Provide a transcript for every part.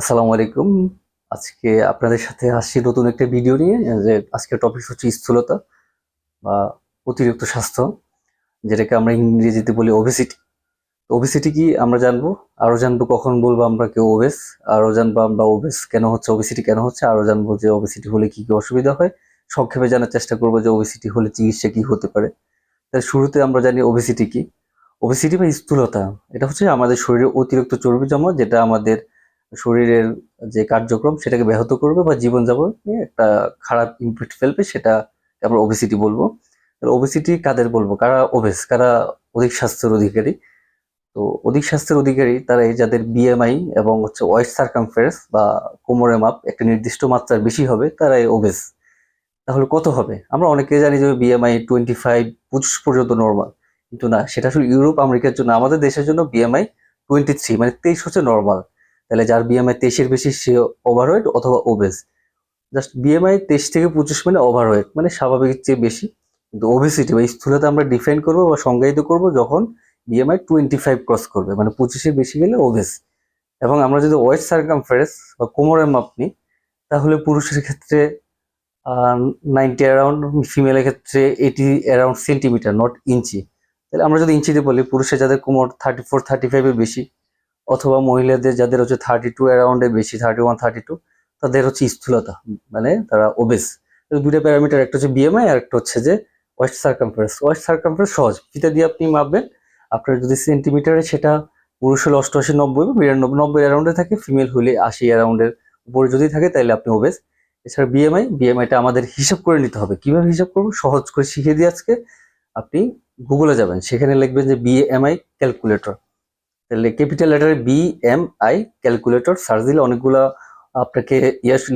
আসসালামু আলাইকুম। আজকে আপনাদের সাথে আসছি নতুন একটা ভিডিও নিয়ে। যে আজকের টপিক হচ্ছে স্থূলতা বা অতিরিক্ত স্বাস্থ্য, যেটাকে আমরা ইংরেজিতে বলি ওবেসিটি। ওবেসিটি কি আমরা জানবো, আরো জানবো কখন বলবো আমরা কেউ ওবেস, আরো জানবো আমরা ওবেস কেন হচ্ছে, ওবেসিটি কেন হচ্ছে, আরো জানবো যে ওবেসিটি হলে কি কি অসুবিধা হয়। সংক্ষেপে জানার চেষ্টা করবো যে ওবেসিটি হলে চিকিৎসা কি হতে পারে। তাই শুরুতে আমরা জানি ওবেসিটি কি। ওবেসিটি বা স্থূলতা, এটা হচ্ছে আমাদের শরীরে অতিরিক্ত চর্বি জমা, যেটা আমাদের শরীরের যে কার্যক্রম সেটাকে ব্যাহত করবে বা জীবনযাপনে একটা খারাপ ইমপ্যাক্ট ফেলবে, সেটা আমরা ওবেসিটি বলবো। ওবেসিটি কাদের বলবো, কারা ওবেস, কারা অধিক স্বাস্থ্যের অধিকারী। তো অধিক স্বাস্থ্যের অধিকারী তারা এই যাদের বিএমআই এবং হচ্ছে ওয়েস্ট সার্কামফারেন্স বা কোমরের মাপ একটা নির্দিষ্ট মাত্রার বেশি হবে, তারাই ওবেস। তাহলে কত হবে? আমরা অনেকে জানি যে বিএমআই 25, 25 পর্যন্ত নর্মাল, কিন্তু না, সেটা আসলে ইউরোপ আমেরিকার জন্য। আমাদের দেশের জন্য বিএমআই 23 মানে 23 হচ্ছে নর্মাল। তাহলে যার বিএমআই 23-এর বেশি সে ওভারওয়েট অথবা ওবেস। জাস্ট বিএমআই 23 থেকে 25 মানে ওভারওয়েট, মানে স্বাভাবিকের চেয়ে বেশি। কিন্তু ওবেসিটি বা স্থূলতা আমরা ডিফাইন করবো বা সংজ্ঞায়িত করবো যখন বিএমআই 25 ক্রস করবে, মানে 25-এর বেশি গেলে ওবেস। এবং আমরা যদি ওয়েস্ট সার্কামফারেন্স বা কোমরের মাপ নিই, তাহলে পুরুষের ক্ষেত্রে 90 অ্যারাউন্ড, ফিমেলের ক্ষেত্রে 80 অ্যারাউন্ড সেন্টিমিটার, নট ইঞ্চি। তাহলে আমরা যদি ইঞ্চিতে বলি, পুরুষের যাদের কোমর 34-35-এর বেশি, অথবা মহিলাদের যাদের হচ্ছে 32 অ্যারাউন্ডের বেশি, 31-32, তাদের হচ্ছে স্থূলতা, মানে তারা ওবেস। দুইটা প্যারামিটার, একটা হচ্ছে বিএমআই আর একটা হচ্ছে যে ওয়েস্ট সার্কামফারেন্স। ওয়েস্ট সার্কামফারেন্স সহজ, ফিতা দিয়ে আপনি মাপবেন। আপনার যদি সেন্টিমিটারে সেটা পুরুষ হলে 88, 90, 92, 90 অ্যারাউন্ডে থাকে, ফিমেল হলে 80 অ্যারাউন্ডের উপরে যদি থাকে তাহলে আপনি ওবেস। এছাড়া বিএমআইটা আমাদের হিসাব করে নিতে হবে। কিভাবে হিসাব করবো সহজ করে শিখিয়ে দিই আজকে। আপনি গুগলে যাবেন, সেখানে লিখবেন যে বিএমআই ক্যালকুলেটর। তাহলে ক্যাপিটাল লেটারে বিএমআই ক্যালকুলেটর সার্চ দিলে অনেকগুলা আপনাকে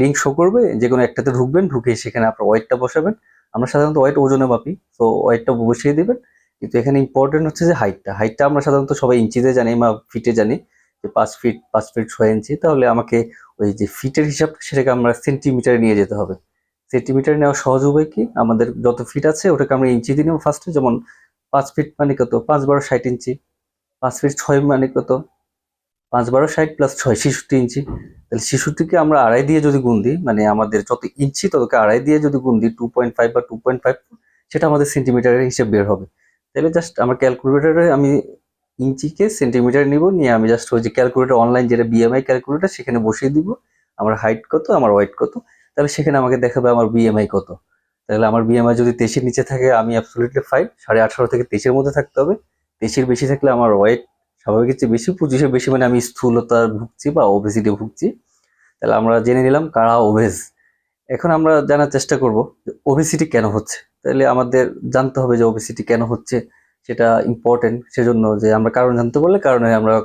লিঙ্ক শো করবে, যে কোনো একটাতে ঢুকবেন, ঢুকে সেখানে আপনার ওয়েটটা বসাবেন। আমরা সাধারণত ওয়েট ওজনে মাপি, তো ওয়েটটা বসিয়ে দিবেন। কিন্তু এখানে ইম্পর্টেন্ট হচ্ছে যে হাইটটা আমরা সাধারণত সবাই ইঞ্চিতে জানি বা ফিটে জানি, যে 5 ফিট, 5 ফিট 6 ইঞ্চি। তাহলে আমাকে ওই যে ফিটের হিসাবটা সেটাকে আমরা সেন্টিমিটারে নিয়ে যেতে হবে। সেন্টিমিটার নেওয়া সহজ উপায় কি, আমাদের যত ফিট আছে ওটাকে আমরা ইঞ্চিতে নেব ফার্স্টে। যেমন 5 ফিট মানে কত, 5 × 12 = 60 ইঞ্চি। 5 ফিট 6 মানে কত, 5 × 12 = 60 + 6 66 ইঞ্চি। তাহলে 66কে আমরা আড়াই দিয়ে যদি গুণ দিই, মানে আমাদের যত ইঞ্চি ততকে আড়াই দিয়ে যদি গুণ দিই, 2.5 বা 2.5, সেটা আমাদের সেন্টিমিটারের হিসেব বের হবে। তাহলে জাস্ট আমার ক্যালকুলেটারে আমি ইঞ্চিকে সেন্টিমিটার নিব, নিয়ে আমি জাস্ট ওই যে ক্যালকুলেটর অনলাইন যেটা বিএমআই ক্যালকুলেটর, সেখানে বসিয়ে দিব আমার হাইট কত, আমার ওয়েট কত। তাহলে সেখানে আমাকে দেখাবে আমার বিএমআই কত। তাহলে আমার বিএমআই যদি 23-এর নিচে থাকে, আমি অ্যাবসলিউটলি ফাইন। 18.5 থেকে 23-এর মধ্যে থাকতে হবে। 23-এর বেশি থাকলে আমার ওয়েট স্বাভাবিকের চেয়ে বেশি, 25-এর বেশি মানে আমি স্থূলতার ভুগছি বা ওবেসিটি ভুগছি। তাহলে আমরা জেনে নিলাম কারা ওবেস। এখন আমরা জানার চেষ্টা করব ওবেসিটি কেন হচ্ছে। তাহলে আমাদের জানতে হবে যে ওবেসিটি কেন হচ্ছে, সেটা ইম্পর্টেন্ট। সেজন্য যে আমরা কারণ জানতে পারলে কারণে আমরা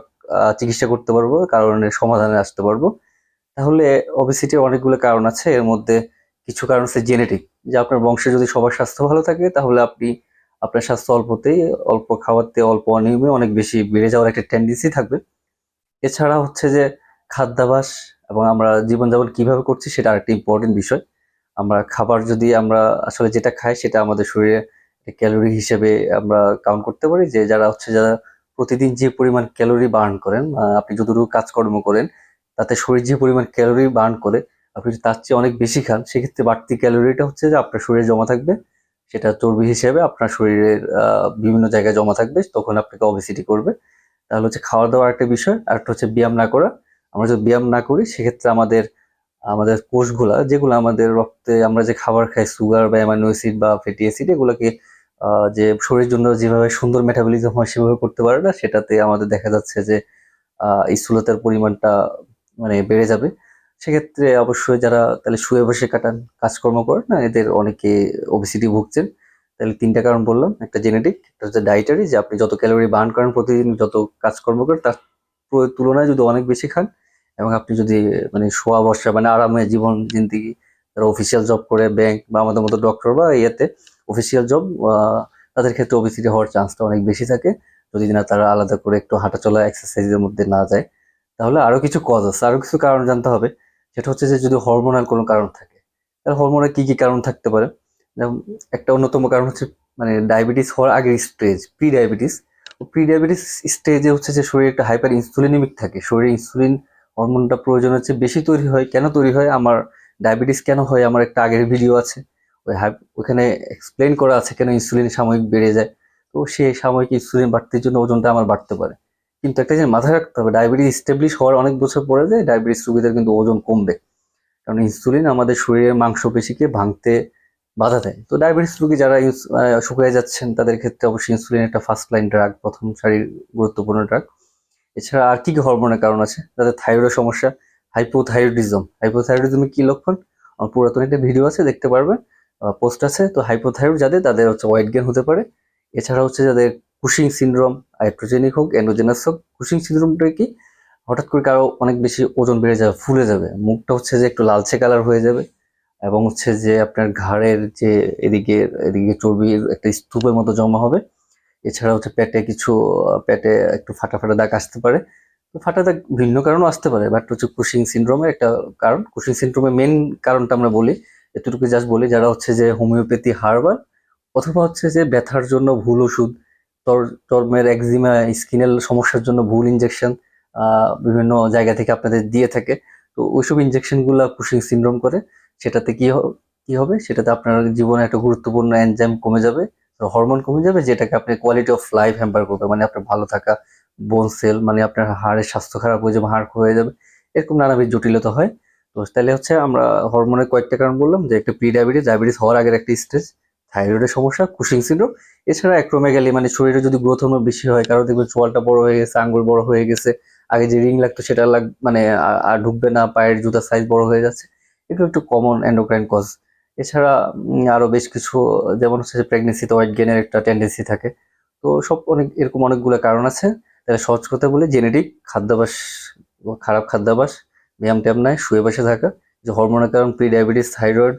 চিকিৎসা করতে পারবো, কারণের সমাধানে আসতে পারবো। তাহলে ওবেসিটির অনেকগুলো কারণ আছে, এর মধ্যে কিছু কারণ হচ্ছে জেনেটিক। যে আপনার বংশে যদি সবার স্বাস্থ্য ভালো থাকে, তাহলে আপনি আপনার স্বাস্থ্য অল্পতেই, অল্প খাওয়াতে, অল্প অনিয়মে অনেক বেশি বেড়ে যাওয়ার একটা টেন্ডেন্সি থাকবে। এছাড়া হচ্ছে যে খাদ্যাভ্যাস এবং আমরা জীবনযাপন কিভাবে করছি সেটা আরেকটা ইম্পর্টেন্ট বিষয়। আমরা খাবার যদি আমরা আসলে যেটা খাই সেটা আমাদের শরীরে ক্যালোরি হিসেবে আমরা কাউন্ট করতে পারি। যে যারা প্রতিদিন যে পরিমাণ ক্যালোরি বার্ন করেন, আপনি যতটুকু কাজকর্ম করেন তাতে শরীর যে পরিমাণ ক্যালোরি বার্ন করে, আপনি যদি তার চেয়ে অনেক বেশি খান, সেক্ষেত্রে বাড়তি ক্যালোরিটা হচ্ছে যে আপনার শরীরে জমা থাকবে। সেটা চর্বি হিসেবে আপনার শরীরের বিভিন্ন জায়গায় জমা থাকবে, তখন আপনাকে ওবেসিটি করবে। তাহলে হচ্ছে খাওয়া দাওয়ার একটা বিষয়, আর একটা হচ্ছে ব্যায়াম না করা। আমরা যদি ব্যায়াম না করি, সেক্ষেত্রে আমাদের আমাদের কোষগুলা, যেগুলো আমাদের রক্তে আমরা যে খাবার খাই, সুগার বা অ্যামাইনো অ্যাসিড বা ফ্যাটি অ্যাসিড, এগুলোকে যে শরীরের জন্য যেভাবে সুন্দর মেটাবলিজম হয় সেভাবে করতে পারে না, সেটাতে আমাদের দেখা যাচ্ছে যে স্থূলতার পরিমাণটা মানে বেড়ে যাবে। সেক্ষেত্রে অবশ্যই যারা তাহলে শুয়ে বসে কাটান, কাজকর্ম করেন না, এদের অনেকে ওবেসিটি ভুগছেন। তাহলে তিনটা কারণ বললাম, একটা জেনেটিক, একটা হচ্ছে ডায়েটারি, যে আপনি যত ক্যালোরি বার্ন করেন প্রতিদিন, যত কাজকর্ম করেন তার তুলনায় যদি অনেক বেশি খান, এবং আপনি যদি মানে শোয়া বসা মানে আরামে জীবন জিন্দিগি, যারা অফিসিয়াল জব করে, ব্যাংক বা আমাদের মতো ডক্টর বা ইয়েতে অফিসিয়াল জব, তাদের ক্ষেত্রে ওবেসিটি হওয়ার চান্সটা অনেক বেশি থাকে, যদি না তারা আলাদা করে একটু হাঁটাচলা এক্সারসাইজের মধ্যে না যায়। তাহলে আরো কিছু কজ আছে, আরো কিছু কারণ জানতে হবে। সেটা হচ্ছে যে যদি হরমোনাল কোনো কারণ থাকে, তাহলে হরমোনাল কি কি কারণ থাকতে পারে। যেমন একটা অন্যতম কারণ হচ্ছে মানে ডায়াবেটিস হওয়ার আগের stage, pre diabetes. Pre diabetes স্টেজে হচ্ছে যে শরীরে একটা হাইপার ইনসুলিনিমিক থাকে, শরীরে ইনসুলিন হরমোনটা প্রয়োজনের চেয়ে বেশি তৈরি হয়। কেন তৈরি হয়, আমার ডায়াবেটিস কেন হয়, আমার একটা আগের ভিডিও আছে, ওখানে এক্সপ্লেন করা আছে কেন ইনসুলিন সাময়িক বেড়ে যায়। তো সেই সাময়িক ইনসুলিন বাড়তির জন্য ওজনটা আমার বাড়তে পারে। কিন্তু একটা জিনিস মাথায় রাখতে হবে, ডায়াবেটিস এস্টাবলিশ হওয়ার অনেক বছর পরে যায় ডায়াবেটিস রোগীদের কিন্তু ওজন কমবে, কারণ ইনসুলিন আমাদের শরীরের মাংসপেশিকে ভাঙতে বাধা দেয়। তো ডায়াবেটিস রোগী যারা শুকিয়ে যাচ্ছেন তাদের ক্ষেত্রে অবশ্যই ইনসুলিন একটা ফার্স্ট লাইন ড্রাগ, প্রথম সারির গুরুত্বপূর্ণ ড্রাগ। এছাড়া আর কি কি হরমোনের কারণ আছে, যাদের থাইরয়েড সমস্যা, হাইপোথাইরয়েডিজমের কি লক্ষণ, আমার পুরাতন একটা ভিডিও আছে, দেখতে পারবে, পোস্ট আছে। তো হাইপোথাইরয়েড যাদের, তাদের হচ্ছে ওয়েট গেইন হতে পারে। এছাড়া হচ্ছে যাদের কুশিং সিনড্রোম, আইট্রোজেনিক হোক এন্ডোজেনাস হোক, কুশিং সিনড্রোমটা কি, হঠাৎ করে কারো অনেক বেশি ওজন বেড়ে যাবে, ফুলে যাবে, মুখটা হচ্ছে যে একটু লালচে কালার হয়ে যাবে, এবং হচ্ছে যে আপনার ঘাড়ের যে এদিকে এদিকে চর্বির একটা স্তূপের মতো জমা হবে। এছাড়া হচ্ছে পেটে একটু ফাটা ফাটা দাগ আসতে পারে। তো ফাটা দাগ ভিন্ন কারণও আসতে পারে, বাট হচ্ছে কুশিং সিনড্রোমের একটা কারণ। কুশিং সিনড্রোমের মেন কারণটা আমরা বলি, এতটুকু জাস্ট বলি, যারা হচ্ছে যে হোমিওপ্যাথি হার্বাল অথবা হচ্ছে যে ব্যথার জন্য ভুল ওষুধ, চর্মের একজিমা, স্কিনের সমস্যার জন্য ভুল ইনজেকশন বিভিন্ন জায়গা থেকে আপনাদের দিয়ে থাকে। তো ওইসব ইনজেকশন গুলা কুশিং সিনড্রোম করে। সেটাতে কি হবে, সেটাতে আপনার জীবনে একটা গুরুত্বপূর্ণ এনজাইম কমে যাবে, হরমোন কমে যাবে, যেটাকে আপনার কোয়ালিটি অফ লাইফ হ্যাম্পার করবে, মানে আপনার ভালো থাকা, বোন সেল, মানে আপনার হাড়ের স্বাস্থ্য খারাপ হয়ে যাবে, হাড় হয়ে যাবে, এরকম নানাবিধ জটিলতা হয়। তো তাহলে হচ্ছে আমরা হরমোনের কয়েকটা কারণ বললাম, যে একটা প্রি ডায়াবেটিস, ডায়াবেটিস হওয়ার আগের একটা স্টেজ, থাইরয়েডের সমস্যা, কুশিং সিনড্রোম। এছাড়া অ্যাক্রোমেগালি, মানে শরীরে যদি গ্রোথ হরমোন বেশি হয়, কারো দেখবেন চোয়ালটা বড় হয়ে গেছে, আঙ্গুল বড় হয়ে গেছে, আগে যে রিং লাগতো সেটা মানে আর ঢুকবে না, পায়ের জুতার সাইজ বড় হয়ে যাচ্ছে, এগুলো একটু কমন এন্ডোক্রাইন কজ। এছাড়া আরো বেশ কিছু, যেমন হচ্ছে প্রেগনেন্সিতে ওয়েট গেইনের একটা টেন্ডেন্সি থাকে। তো সব এরকম অনেকগুলো কারণ আছে। তাহলে সহজ কথা বলে, জেনেটিক, খাদ্যাভ্যাস, খারাপ খাদ্যাভ্যাস, ব্যায়াম ট্যায়াম নাই, শুয়ে বসে থাকা, যে হরমোনের কারণ pre diabetes, thyroid,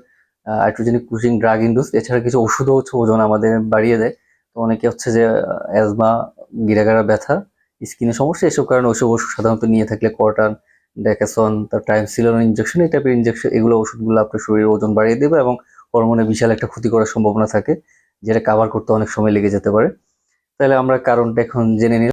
iatrogenic Cushing, drug induce. এছাড়া কিছু ওষুধও হচ্ছে ওজন আমাদের বাড়িয়ে দেয়। তো অনেকে হচ্ছে যে অ্যাজমা, গিরাগাড়া ব্যথা, স্কিনের সমস্যা, এসব কারণে ওইসব ওষুধ সাধারণত নিয়ে থাকলে কর্টান, ডেকাসন, তার টাইমসিলন ইনজেকশন, এই টাইপের ইনজেকশন, এগুলো ওষুধগুলো আপনার শরীরের ওজন বাড়িয়ে দেবে এবং হরমোনে বিশাল একটা ক্ষতি করার সম্ভাবনা থাকে, যেটা কাভার করতে অনেক সময় লেগে যেতে পারে। তাহলে আমরা কারণটা এখন জেনে নিলাম।